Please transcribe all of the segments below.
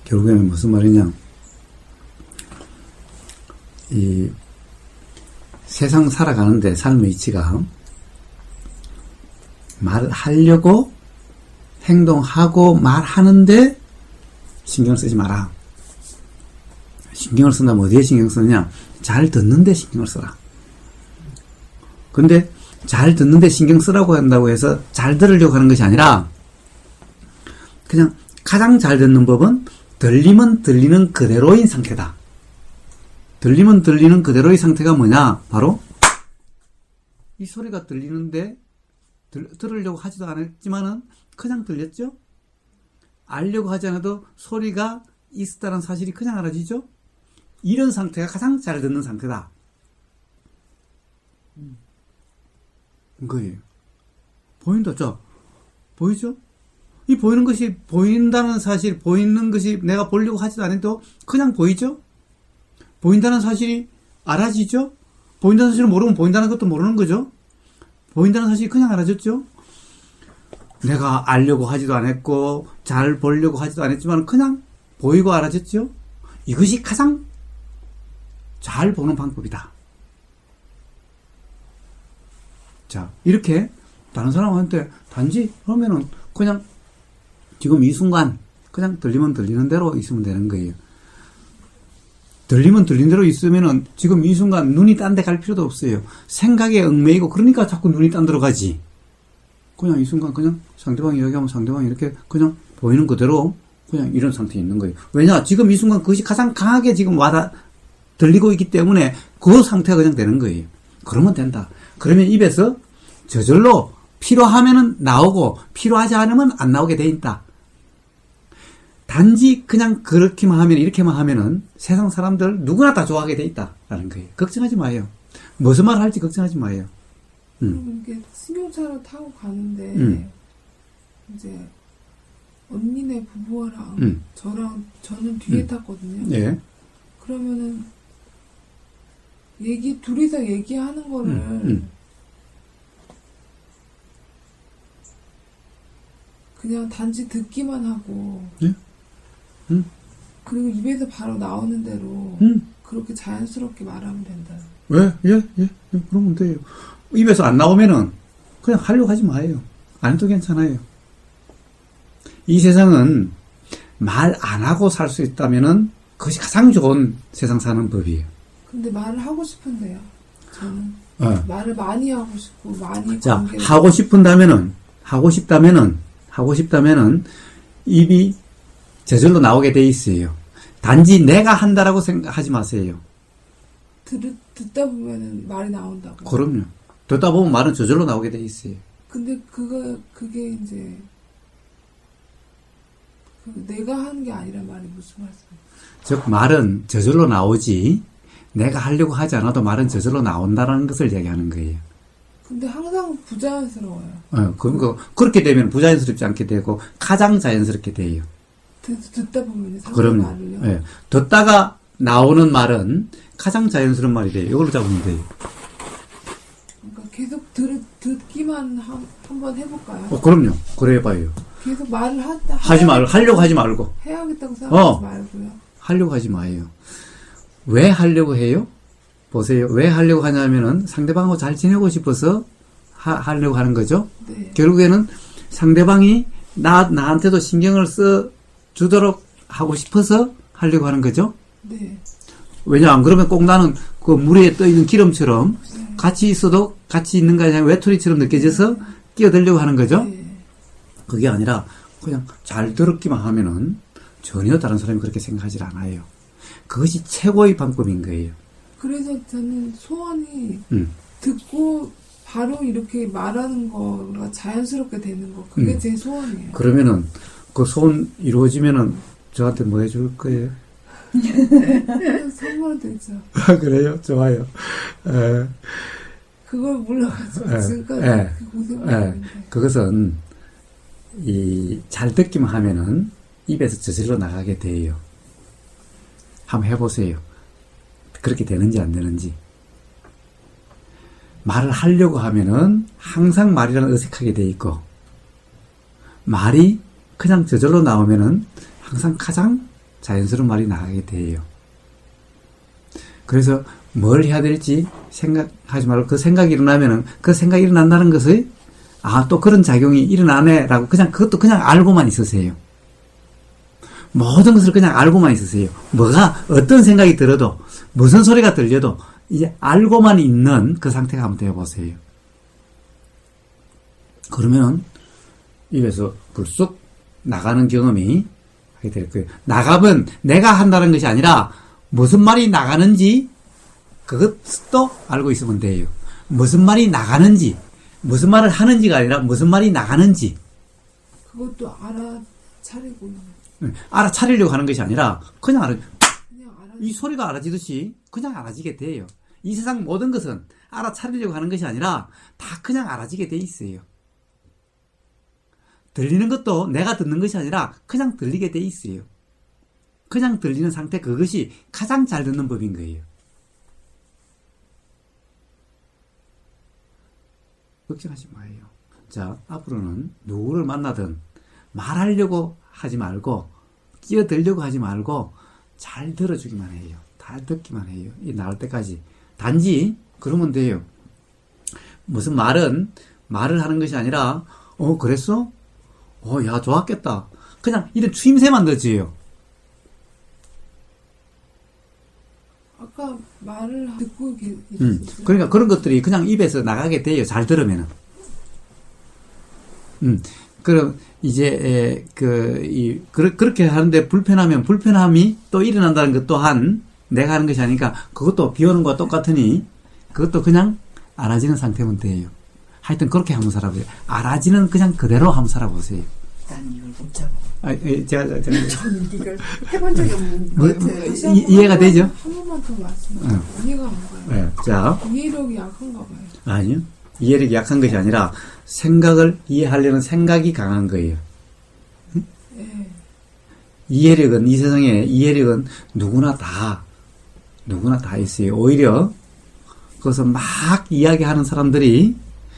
결국에는 무슨 말이냐, 이 세상 살아가는데 삶의 이치가 말하려고 행동하고 말하는데 신경을 쓰지 마라. 신경을 쓴다면 어디에 신경 쓰느냐? 잘 듣는데 신경을 써라. 근데 잘 듣는데 신경 쓰라고 한다고 해서 잘 들으려고 하는 것이 아니라 그냥 가장 잘 듣는 법은 들리면 들리는 그대로인 상태다. 들리면 들리는 그대로의 상태가 뭐냐? 바로 이 소리가 들리는데 들으려고 하지도 않았지만은 그냥 들렸죠? 알려고 하지 않아도 소리가 있었다는 사실이 그냥 알아지죠? 이런 상태가 가장 잘 듣는 상태다. 그거예요. 보인다. 자, 보이죠? 이 보이는 것이, 보인다는 사실, 보이는 것이 내가 보려고 하지도 않아도 그냥 보이죠? 보인다는 사실이 알아지죠? 보인다는 사실을 모르면 보인다는 것도 모르는 거죠? 보인다는 사실이 그냥 알아졌죠? 내가 알려고 하지도 않았고, 잘 보려고 하지도 않았지만 그냥 보이고 알아졌죠? 이것이 가장 잘 보는 방법이다. 자, 이렇게 다른 사람한테 단지 그러면은 그냥 지금 이 순간 그냥 들리면 들리는 대로 있으면 되는 거예요. 들리면 들리는 대로 있으면은 지금 이 순간 눈이 딴 데 갈 필요도 없어요. 생각에 얽매이고 그러니까 자꾸 눈이 딴 데로 가지. 그냥 이 순간 그냥 상대방이 이야기하면 상대방이 이렇게 그냥 보이는 그대로 그냥 이런 상태에 있는 거예요. 왜냐? 지금 이 순간 그것이 가장 강하게 지금 들리고 있기 때문에 그 상태가 그냥 되는 거예요. 그러면 된다. 그러면 입에서 저절로 필요하면은 나오고 필요하지 않으면 안 나오게 돼 있다. 단지 그냥 그렇게만 하면, 이렇게만 하면은 세상 사람들 누구나 다 좋아하게 돼 있다라는 거예요. 걱정하지 마요. 무슨 말을 할지 걱정하지 마요. 이렇게 승용차를 타고 가는데 이제 언니네 부부랑 저는 뒤에 탔거든요. 예. 그러면은 둘이서 얘기하는 거를 그냥 단지 듣기만 하고 예? 그리고 입에서 바로 나오는 대로 그렇게 자연스럽게 말하면 된다. 왜? 예. 그러면 돼요. 입에서 안 나오면은 그냥 하려고 하지 마요. 안 해도 괜찮아요. 이 세상은 말 안 하고 살 수 있다면은 그것이 가장 좋은 세상 사는 법이에요. 근데 말을 하고 싶은데요. 저는 말을 많이 하고 싶고 많이 자, 하고 싶다면은 입이 저절로 나오게 돼 있어요. 단지 내가 한다라고 생각하지 마세요. 듣다 보면은 말이 나온다고. 그럼요. 듣다 보면 말은 저절로 나오게 돼 있어요. 근데 그게 이제 내가 하는 게 아니란 말이 무슨 말씀이에요? 즉 말은 저절로 나오지 내가 하려고 하지 않아도 말은 저절로 나온다는 것을 얘기하는 거예요. 근데 항상 부자연스러워요. 그렇게 되면 부자연스럽지 않게 되고 가장 자연스럽게 돼요. 듣다 보면 그럼요. 말을요. 예. 듣다가 나오는 말은 가장 자연스러운 말이 돼요. 이걸로 잡으면 돼요. 그러니까 계속 듣기만 한번 해볼까요? 그럼요. 그래 봐요. 계속 말을 하려고 하지 말고. 해야겠다고 생각하지 말고요. 하려고 하지 마요. 왜 하려고 해요? 보세요. 왜 하려고 하냐면은 상대방하고 잘 지내고 싶어서 하려고 하는 거죠. 네. 결국에는 상대방이 나한테도 신경을 써 주도록 하고 싶어서 하려고 하는 거죠. 네. 왜냐 안 그러면 꼭 나는 그 물에 떠 있는 기름처럼 같이 있어도 같이 있는 거 아니라 외톨이처럼 느껴져서 끼어들려고 하는 거죠. 네. 그게 아니라 그냥 잘 들었기만 하면은 전혀 다른 사람이 그렇게 생각하지 않아요. 그것이 최고의 방법인 거예요. 그래서 저는 소원이 듣고 바로 이렇게 말하는 거가 자연스럽게 되는 거, 그게 제 소원이에요. 그러면은 그 소원 이루어지면은 저한테 뭐 해줄 거예요? 선물 되죠. 그래요? 좋아요. 그걸 몰라가지고 지금까지 고생을 했는데. 그것은 잘 듣기만 하면은 입에서 저절로 나가게 돼요. 한번 해보세요. 그렇게 되는지 안 되는지. 말을 하려고 하면은 항상 말이랑 어색하게 돼 있고, 말이 그냥 저절로 나오면은 항상 가장 자연스러운 말이 나가게 돼요. 그래서 뭘 해야 될지 생각하지 말고 그 생각이 일어나면은 그 생각이 일어난다는 것을 또 그런 작용이 일어나네라고 그냥 그것도 그냥 알고만 있으세요. 모든 것을 그냥 알고만 있으세요. 뭐가 어떤 생각이 들어도 무슨 소리가 들려도 이제 알고만 있는 그 상태가 한번 되어보세요. 그러면은 입에서 불쑥 나가는 경험이 하게 될 거예요. 나가면 내가 한다는 것이 아니라 무슨 말이 나가는지 그것도 알고 있으면 돼요. 무슨 말이 나가는지, 무슨 말을 하는지가 아니라 무슨 말이 나가는지. 그것도 알아차리고 알아차리려고 하는 것이 아니라 그냥 그냥 이 소리가 알아지듯이 그냥 알아지게 돼요. 이 세상 모든 것은 알아차리려고 하는 것이 아니라 다 그냥 알아지게 돼 있어요. 들리는 것도 내가 듣는 것이 아니라 그냥 들리게 돼 있어요. 그냥 들리는 상태, 그것이 가장 잘 듣는 법인 거예요. 걱정하지 마요. 자, 앞으로는 누구를 만나든 말하려고 하지 말고 끼어들려고 하지 말고 잘 들어주기만 해요. 잘 듣기만 해요. 이 나올 때까지. 단지 그러면 돼요. 무슨 말을 하는 것이 아니라 그랬어? 야, 좋았겠다. 그냥 이런 추임새만 넣어줘요. 아까 말을 듣고 그러니까 그런 것들이 그냥 입에서 나가게 돼요. 잘 들으면은. 그럼 이제 그렇게 하는데 불편하면 불편함이 또 일어난다는 것 또한 내가 하는 것이 아니니까 그것도 비오는 거와 똑같으니 그것도 그냥 알아지는 상태면 돼요. 하여튼 그렇게 한번 살아보세요. 알아지는 그냥 그대로 한번 살아보세요. 난 이걸 못 잡아. 제가 저는 이걸 해본 적이 없는 것 같아요. 이해가 되죠? 한 번만 더 말씀하세요. 이해가 안 가요. 네, 자. 이해력이 약한가 봐요. 아니요. 이해력이 약한 것이 아니라 생각을 이해하려는 생각이 강한 거예요. 네. 이해력은, 이 세상에 이해력은 누구나 다 있어요. 오히려 그것을 막 이야기하는 사람들이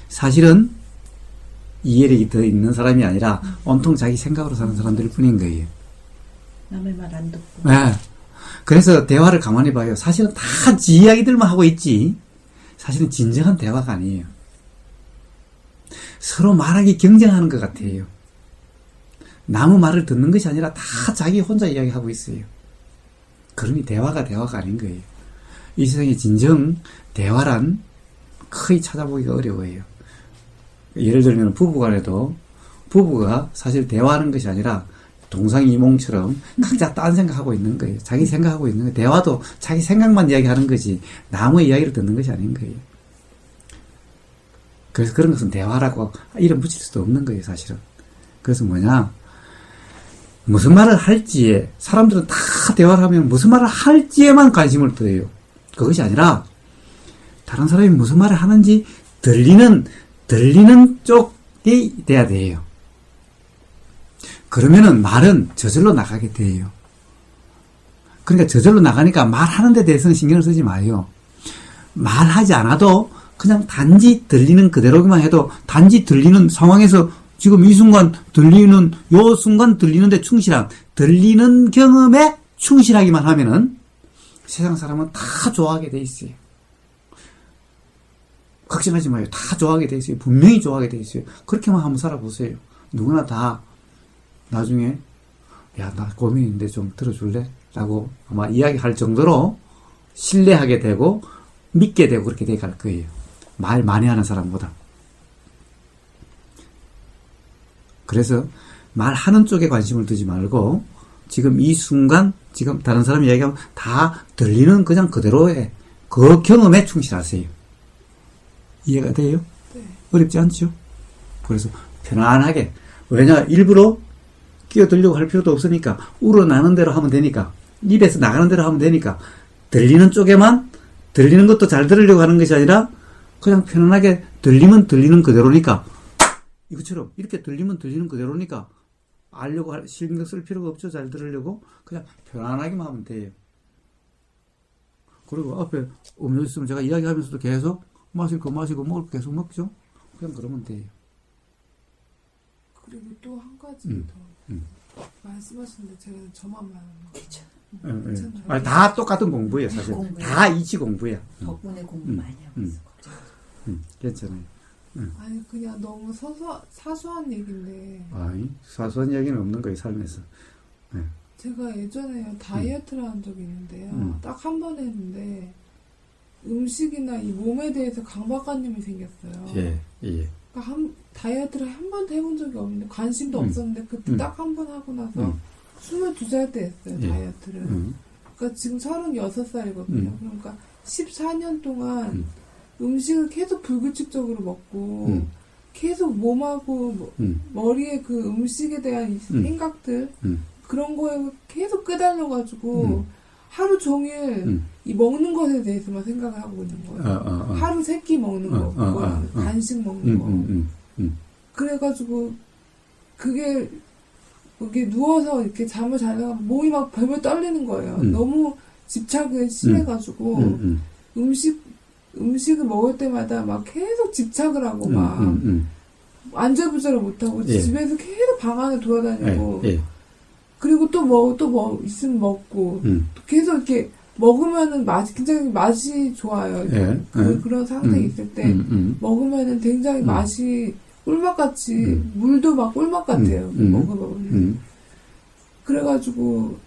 사실은 이해력이 더 있는 사람이 아니라 온통 자기 생각으로 사는 사람들 뿐인 거예요. 남의 말 안 듣고. 네. 그래서 대화를 가만히 봐요. 사실은 다 지 이야기들만 하고 있지. 사실은 진정한 대화가 아니에요. 서로 말하기 경쟁하는 것 같아요. 남의 말을 듣는 것이 아니라 다 자기 혼자 이야기하고 있어요. 그러니 대화가 아닌 거예요. 이 세상에 진정 대화란 거의 찾아보기가 어려워요. 예를 들면 부부간에도 부부가 사실 대화하는 것이 아니라 동상이몽처럼 각자 딴 생각하고 있는 거예요. 자기 생각하고 있는 거예요. 대화도 자기 생각만 이야기하는 거지 남의 이야기를 듣는 것이 아닌 거예요. 그래서 그런 것은 대화라고 이름 붙일 수도 없는 거예요, 사실은. 그래서 무슨 말을 할지에, 사람들은 다 대화를 하면 무슨 말을 할지에만 관심을 둬요. 그것이 아니라 다른 사람이 무슨 말을 하는지 들리는 쪽이 돼야 돼요. 그러면은 말은 저절로 나가게 돼요. 그러니까 저절로 나가니까 말하는 데 대해서는 신경을 쓰지 마요. 말하지 않아도 그냥 단지 들리는 그대로만 해도 단지 들리는 상황에서 지금 이 순간 요 순간 들리는데 충실한, 들리는 경험에 충실하기만 하면은 세상 사람은 다 좋아하게 돼 있어요. 걱정하지 마요. 다 좋아하게 돼 있어요. 분명히 좋아하게 돼 있어요. 그렇게만 한번 살아보세요. 누구나 다 나중에 야, 나 고민인데 좀 들어줄래? 라고 아마 이야기할 정도로 신뢰하게 되고 믿게 되고 그렇게 돼 갈 거예요. 말 많이 하는 사람보다. 그래서 말하는 쪽에 관심을 두지 말고 지금 이 순간 지금 다른 사람이 이야기하면 다 들리는 그냥 그대로의 그 경험에 충실하세요. 이해가 돼요? 네. 어렵지 않죠? 그래서 편안하게, 왜냐 일부러 끼어들려고 할 필요도 없으니까 우러나는 대로 하면 되니까, 입에서 나가는 대로 하면 되니까, 들리는 쪽에만 들리는 것도 잘 들으려고 하는 것이 아니라 그냥 편안하게 들리면 들리는 그대로니까, 이것처럼 이렇게 들리면 들리는 그대로니까 알려고 신경 쓸 필요가 없죠. 잘 들으려고 그냥 편안하게만 하면 돼요. 그리고 앞에 음료 있으면 제가 이야기하면서도 계속 마실 거 마시고 먹을 거 계속 먹죠. 그냥 그러면 돼요. 그리고 또 한 가지 더. 말씀하시는데 제가 저만 말하는 거. 그렇죠. 괜찮아요. 아니, 다 똑같은 공부예요, 사실. 공부예요. 다 이치 공부야. 덕분에 공부 많이 하고 있어. 걱정. 괜찮아요. 아니 그냥 너무 사소한 얘기인데 아이, 사소한 이야기는 없는 거예요, 삶에서. 제가 예전에 다이어트를 한 적이 있는데요. 딱 한 번 했는데 음식이나 이 몸에 대해서 강박관념이 생겼어요. 예, 예. 그러니까 다이어트를 한 번도 해본 적이 없는데 관심도 없었는데 그때 딱 한 번 하고 나서 22살 때 했어요, 예. 다이어트를. 그러니까 지금 36살이거든요. 그러니까 14년 동안 음식을 계속 불규칙적으로 먹고 계속 몸하고 머리에 그 음식에 대한 이 생각들 그런 거에 계속 끄달려가지고 하루 종일 이 먹는 것에 대해서만 생각을 하고 있는 거예요. 하루 세 끼 먹는 거, 간식 먹는 거. 그래가지고 그게 누워서 이렇게 잠을 자다가 몸이 막 벌벌 떨리는 거예요. 너무 집착이 심해가지고 음식을 먹을 때마다 막 계속 집착을 하고 막 안절부절을 못하고 예. 집에서 계속 방 안에 돌아다니고 예. 그리고 또 뭐 있으면 먹고 계속 이렇게 먹으면은 굉장히 맛이 좋아요. 예. 그런 상태에 있을 때 먹으면은 굉장히 맛이 꿀맛같이 물도 막 꿀맛 같아요. 먹어보면. 그래가지고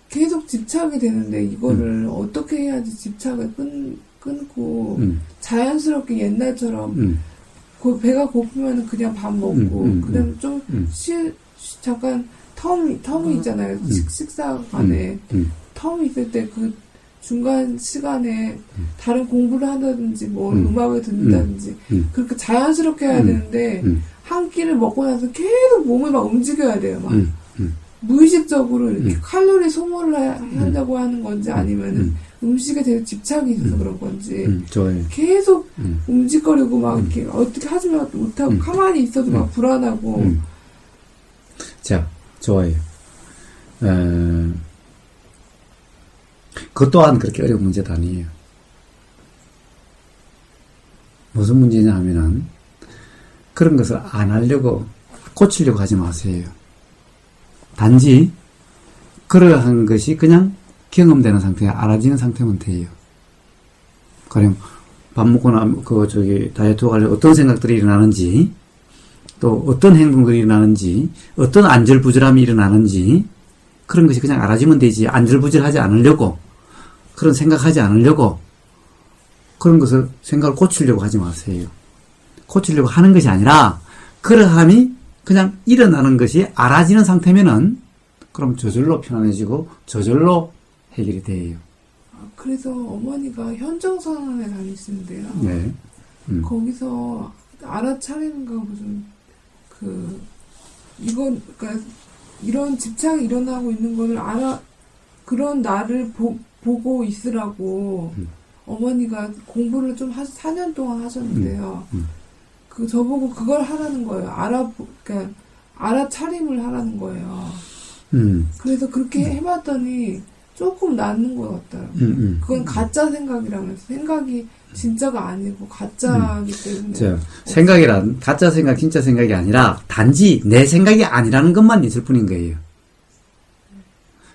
계속 집착이 되는데 이거를 어떻게 해야지 집착을 끊고 자연스럽게 옛날처럼 배가 고프면 그냥 밥 먹고 그다음에 좀 잠깐 텀이 있잖아요. 식사 간에 텀이 있을 때 그 중간 시간에 다른 공부를 한다든지 뭐 음악을 듣는다든지 그렇게 자연스럽게 해야 되는데 한 끼를 먹고 나서 계속 몸을 막 움직여야 돼요. 막 무의식적으로 이렇게 칼로리 소모를 하려고 하는 건지 아니면은 음식에 대해 집착이 있어서 그런 건지 좋아요. 계속 움직거리고 막 이렇게 어떻게 하지 못하고 가만히 있어도 막 불안하고 자, 좋아요. 그것 또한 그렇게 어려운 문제도 아니에요. 무슨 문제냐 하면은 그런 것을 안 하려고 고치려고 하지 마세요. 단지 그러한 것이 그냥 경험되는 상태, 알아지는 상태면 돼요. 가령 밥 먹고 나면 다이어트 관련 어떤 생각들이 일어나는지, 또 어떤 행동들이 일어나는지, 어떤 안절부절함이 일어나는지 그런 것이 그냥 알아지면 되지. 안절부절하지 않으려고, 그런 생각하지 않으려고, 그런 것을 생각을 고치려고 하지 마세요. 고치려고 하는 것이 아니라 그러함이 그냥 일어나는 것이 알아지는 상태면은 그럼 저절로 편안해지고 저절로 해결이 돼요. 그래서 어머니가 현정선원에 다니시는데요. 네. 거기서 알아차리는 거 무슨 그러니까 이런 집착이 일어나고 있는 거를 그런 나를 보고 있으라고 어머니가 공부를 좀 4년 동안 하셨는데요. 저보고 그걸 하라는 거예요. 그러니까 알아차림을 하라는 거예요. 그래서 그렇게 해봤더니 조금 낫는 것 같더라고요. 그건 가짜 생각이라면서 생각이 진짜가 아니고 가짜이기 때문에. 생각이란 가짜 생각, 진짜 생각이 아니라 단지 내 생각이 아니라는 것만 있을 뿐인 거예요.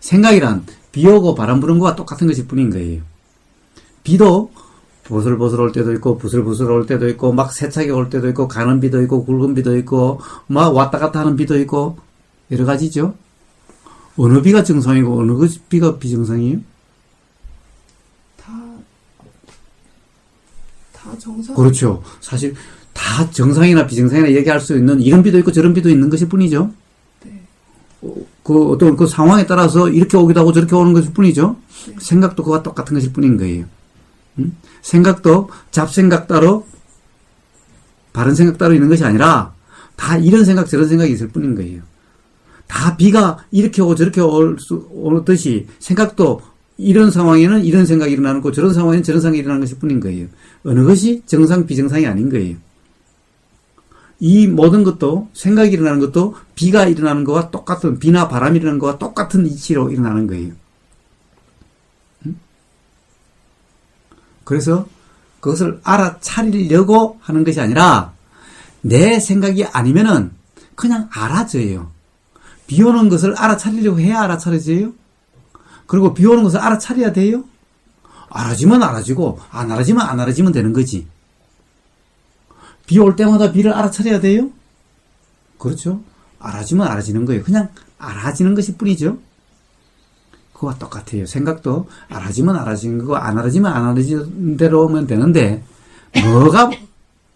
생각이란 비 오고 바람 부는 것과 똑같은 것일 뿐인 거예요. 비도 보슬보슬 올 때도 있고 부슬부슬 올 때도 있고 막 세차게 올 때도 있고 가는 비도 있고 굵은 비도 있고 막 왔다 갔다 하는 비도 있고 여러 가지죠. 어느 비가 정상이고 어느 비가 비정상이에요? 다 정상. 그렇죠. 사실 다 정상이나 비정상이나 얘기할 수 있는 이런 비도 있고 저런 비도 있는 것일 뿐이죠. 네. 어떤 그 상황에 따라서 이렇게 오기도 하고 저렇게 오는 것일 뿐이죠. 네. 생각도 그와 똑같은 것일 뿐인 거예요. 생각도 잡생각 따로 바른 생각 따로 있는 것이 아니라 다 이런 생각 저런 생각이 있을 뿐인 거예요. 다 비가 이렇게 오고 저렇게 오듯이 생각도 이런 상황에는 이런 생각이 일어나는 거 저런 상황에는 저런 생각이 일어나는 것일 뿐인 거예요. 어느 것이 정상 비정상이 아닌 거예요. 이 모든 것도 생각이 일어나는 것도 비가 일어나는 것과 똑같은 비나 바람이 일어나는 것과 똑같은 이치로 일어나는 거예요. 그래서 그것을 알아차리려고 하는 것이 아니라 내 생각이 아니면은 그냥 알아져요. 비 오는 것을 알아차리려고 해야 알아차려져요? 그리고 비 오는 것을 알아차려야 돼요? 알아지면 알아지고, 안 알아지면 안 알아지면 되는 거지. 비 올 때마다 비를 알아차려야 돼요? 그렇죠? 알아지면 알아지는 거예요. 그냥 알아지는 것일 뿐이죠. 그거와 똑같아요. 생각도 알아지면 알아지는 거고, 안 알아지면 안 알아지는 대로 오면 되는데, 뭐가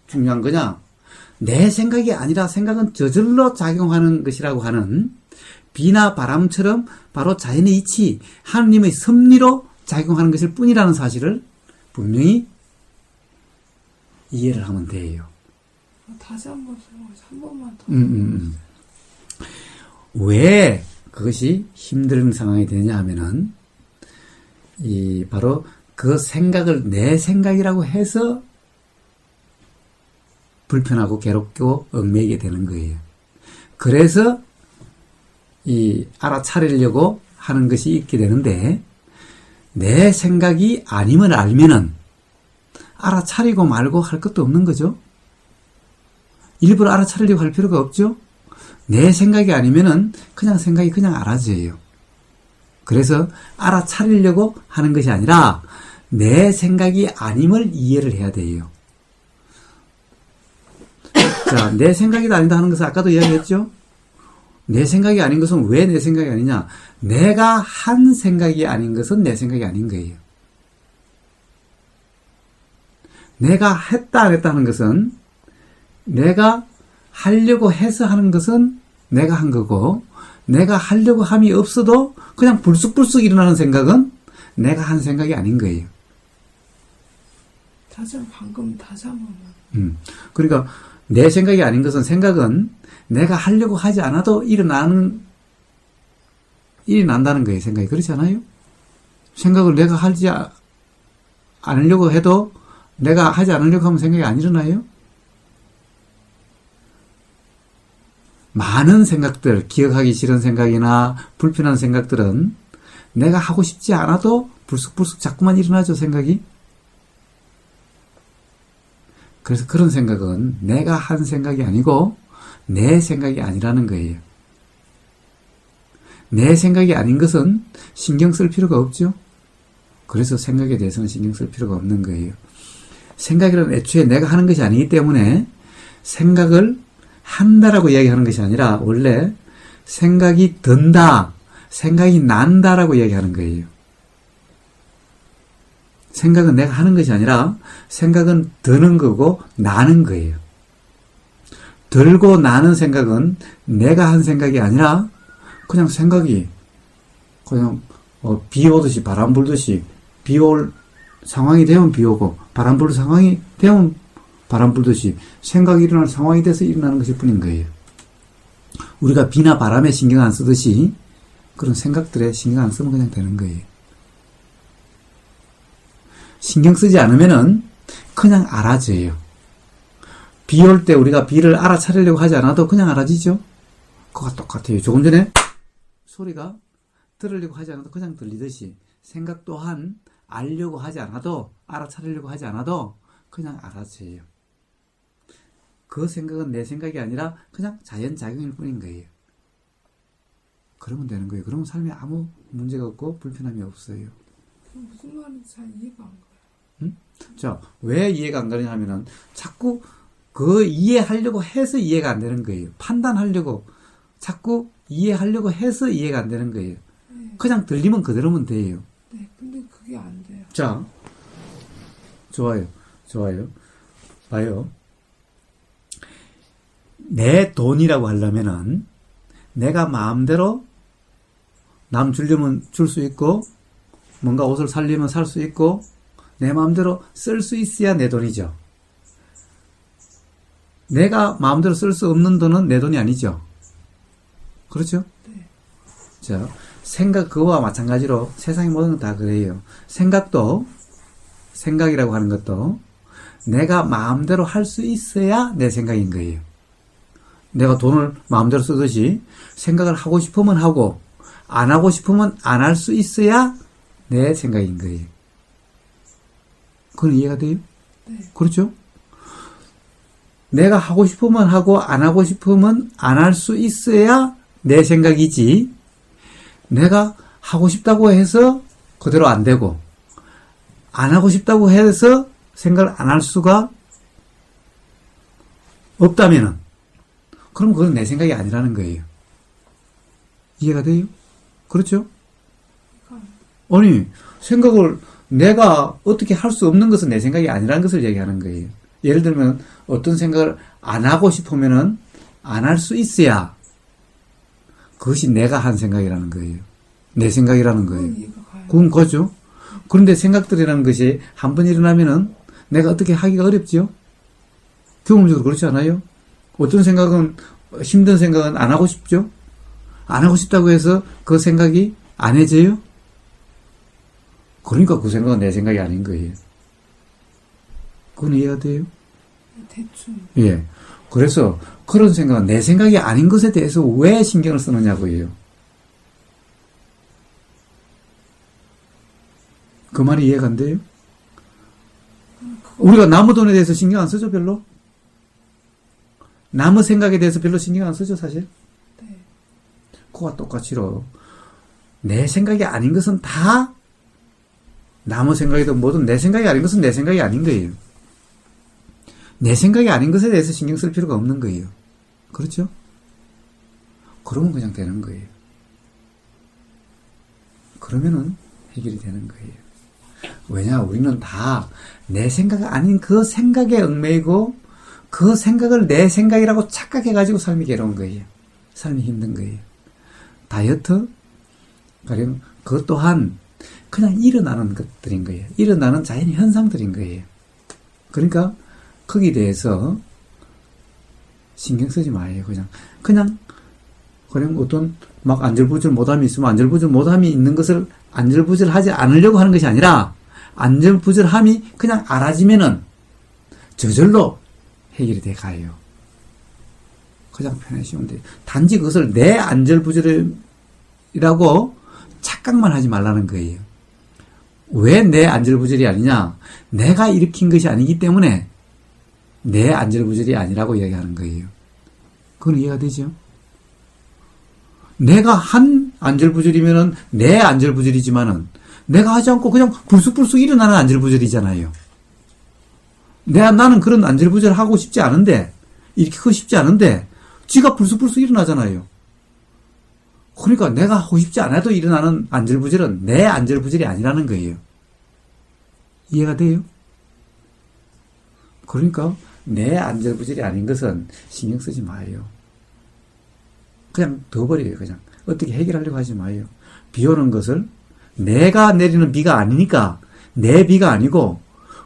중요한 거냐? 내 생각이 아니라 생각은 저절로 작용하는 것이라고 하는 비나 바람처럼 바로 자연의 이치, 하느님의 섭리로 작용하는 것일 뿐이라는 사실을 분명히 이해를 하면 돼요. 다시 한번 설명해서 한 번만 더. 왜 그것이 힘든 상황이 되냐 하면은, 바로 그 생각을 내 생각이라고 해서 불편하고 괴롭고 얽매이게 되는 거예요. 그래서 알아차리려고 하는 것이 있게 되는데, 내 생각이 아님을 알면은 알아차리고 말고 할 것도 없는 거죠. 일부러 알아차리려고 할 필요가 없죠. 내 생각이 아니면은 그냥 생각이 그냥 알아져요. 그래서 알아차리려고 하는 것이 아니라 내 생각이 아님을 이해를 해야 돼요. 자, 내 생각이 아니다 하는 것은 아까도 이야기했죠. 내 생각이 아닌 것은 왜 내 생각이 아니냐? 내가 한 생각이 아닌 것은 내 생각이 아닌 거예요. 내가 했다 안 했다 하는 것은, 내가 하려고 해서 하는 것은 내가 한 거고, 내가 하려고 함이 없어도 그냥 불쑥불쑥 일어나는 생각은 내가 한 생각이 아닌 거예요. 방금 다시 한 번만. 그러니까 내 생각이 아닌 것은, 생각은 내가 하려고 하지 않아도 일이 난다는 거예요. 생각이. 그렇지 않아요? 생각을 내가 하지 않으려고 해도, 내가 하지 않으려고 하면 생각이 안 일어나요? 많은 생각들, 기억하기 싫은 생각이나 불편한 생각들은 내가 하고 싶지 않아도 불쑥불쑥 자꾸만 일어나죠, 생각이. 그래서 그런 생각은 내가 한 생각이 아니고 내 생각이 아니라는 거예요. 내 생각이 아닌 것은 신경 쓸 필요가 없죠. 그래서 생각에 대해서는 신경 쓸 필요가 없는 거예요. 생각이란 애초에 내가 하는 것이 아니기 때문에 생각을 한다라고 이야기하는 것이 아니라, 원래 생각이 든다, 생각이 난다라고 이야기하는 거예요. 생각은 내가 하는 것이 아니라 생각은 드는 거고 나는 거예요. 들고 나는 생각은 내가 한 생각이 아니라 그냥 생각이 그냥 비 오듯이, 바람 불듯이, 비 올 상황이 되면 비 오고 바람 불 상황이 되면 바람 불듯이 생각이 일어날 상황이 돼서 일어나는 것일 뿐인 거예요. 우리가 비나 바람에 신경 안 쓰듯이 그런 생각들에 신경 안 쓰면 그냥 되는 거예요. 신경 쓰지 않으면은 그냥 알아져요. 비 올 때 우리가 비를 알아차리려고 하지 않아도 그냥 알아지죠. 그거가 똑같아요. 조금 전에 소리가 들으려고 하지 않아도 그냥 들리듯이, 생각 또한 알려고 하지 않아도, 알아차리려고 하지 않아도 그냥 알아져요. 그 생각은 내 생각이 아니라 그냥 자연작용일 뿐인 거예요. 그러면 되는 거예요. 그러면 삶에 아무 문제가 없고 불편함이 없어요. 무슨 말인지 잘 이해가 안 가요. 자, 왜 이해가 안 가느냐 하면은 자꾸 그 이해하려고 해서 이해가 안 되는 거예요. 판단하려고, 자꾸 이해하려고 해서 이해가 안 되는 거예요. 네. 그냥 들리면 그대로면 돼요. 네, 근데 그게 안 돼요. 자, 좋아요. 봐요. 내 돈이라고 하려면은 내가 마음대로 남 주려면 줄 수 있고, 뭔가 옷을 살려면 살 수 있고, 내 마음대로 쓸 수 있어야 내 돈이죠. 내가 마음대로 쓸 수 없는 돈은 내 돈이 아니죠. 그렇죠? 네. 자, 생각, 그거와 마찬가지로 세상의 모든 건 다 그래요. 생각도, 생각이라고 하는 것도 내가 마음대로 할 수 있어야 내 생각인 거예요. 내가 돈을 마음대로 쓰듯이 생각을 하고 싶으면 하고, 안 하고 싶으면 안 할 수 있어야 내 생각인 거예요. 그건 이해가 돼요? 네. 그렇죠? 내가 하고 싶으면 하고, 안 하고 싶으면 안 할 수 있어야 내 생각이지, 내가 하고 싶다고 해서 그대로 안 되고, 안 하고 싶다고 해서 생각을 안 할 수가 없다면은, 그럼 그건 내 생각이 아니라는 거예요. 이해가 돼요? 그렇죠? 아니, 생각을 내가 어떻게 할 수 없는 것은 내 생각이 아니라는 것을 얘기하는 거예요. 예를 들면 어떤 생각을 안 하고 싶으면은 안 할 수 있어야 그것이 내가 한 생각이라는 거예요. 내 생각이라는 거예요. 그건 거죠. 그런데 생각들이라는 것이 한 번 일어나면은 내가 어떻게 하기가 어렵죠? 경험적으로 그렇지 않아요? 어떤 생각은, 힘든 생각은 안 하고 싶죠? 안 하고 싶다고 해서 그 생각이 안 해져요? 그러니까 그 생각은 내 생각이 아닌 거예요. 그건 이해가 돼요? 대충. 예. 그래서 그런 생각은 내 생각이 아닌 것에 대해서 왜 신경을 쓰느냐고요. 그 말이 이해가 안 돼요? 우리가 남의 돈에 대해서 신경 안 쓰죠, 별로? 남의 생각에 대해서 별로 신경 안 쓰죠, 사실? 네. 그와 똑같이로 내 생각이 아닌 것은 다 남의 생각이든 뭐든 내 생각이 아닌 것은 내 생각이 아닌 거예요. 내 생각이 아닌 것에 대해서 신경 쓸 필요가 없는 거예요. 그렇죠? 그러면 그냥 되는 거예요. 그러면은 해결이 되는 거예요. 왜냐, 우리는 다 내 생각 아닌 그 생각에 얽매이고 그 생각을 내 생각이라고 착각해가지고 삶이 괴로운 거예요. 삶이 힘든 거예요. 다이어트? 가령 그것 또한 그냥 일어나는 것들인 거예요. 일어나는 자연 현상들인 거예요. 그러니까 거기에 대해서 신경 쓰지 마요. 그냥 어떤 막 안절부절 못함이 있으면 안절부절 못함이 있는 것을 안절부절하지 않으려고 하는 것이 아니라 안절부절함이 그냥 알아지면은 저절로 해결이 돼 가요. 가장 편하시면 돼요. 단지 그것을 내 안절부절이라고 착각만 하지 말라는 거예요. 왜 내 안절부절이 아니냐? 내가 일으킨 것이 아니기 때문에 내 안절부절이 아니라고 이야기하는 거예요. 그건 이해가 되죠? 내가 한 안절부절이면은 내 안절부절이지만은 내가 하지 않고 그냥 불쑥불쑥 일어나는 안절부절이잖아요. 나는 그런 안절부절 하고 싶지 않은데, 일으키고 싶지 않은데, 지가 불쑥불쑥 일어나잖아요. 그러니까 내가 하고 싶지 않아도 일어나는 안절부절은 내 안절부절이 아니라는 거예요. 이해가 돼요? 그러니까 내 안절부절이 아닌 것은 신경 쓰지 마요. 그냥 둬버려요. 그냥 어떻게 해결하려고 하지 마요. 비 오는 것을 내가 내리는 비가 아니니까 내 비가 아니고,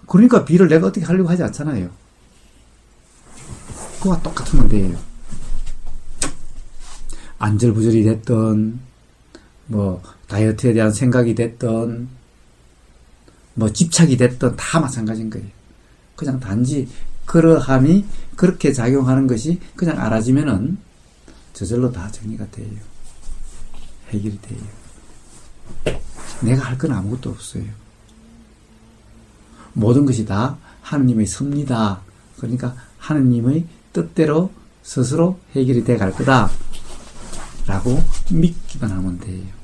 그러니까 비를 내가 어떻게 하려고 하지 않잖아요. 그거와 똑같은 건데요. 안절부절이 됐던, 뭐 다이어트에 대한 생각이 됐던, 뭐 집착이 됐던 다 마찬가지인 거예요. 그냥 단지 그러함이 그렇게 작용하는 것이 그냥 알아지면은 저절로 다 정리가 돼요. 해결이 돼요. 내가 할 건 아무것도 없어요. 모든 것이 다 하느님의 섭니다. 그러니까 하느님의 뜻대로 스스로 해결이 돼 갈 거다 라고 믿기만 하면 돼요.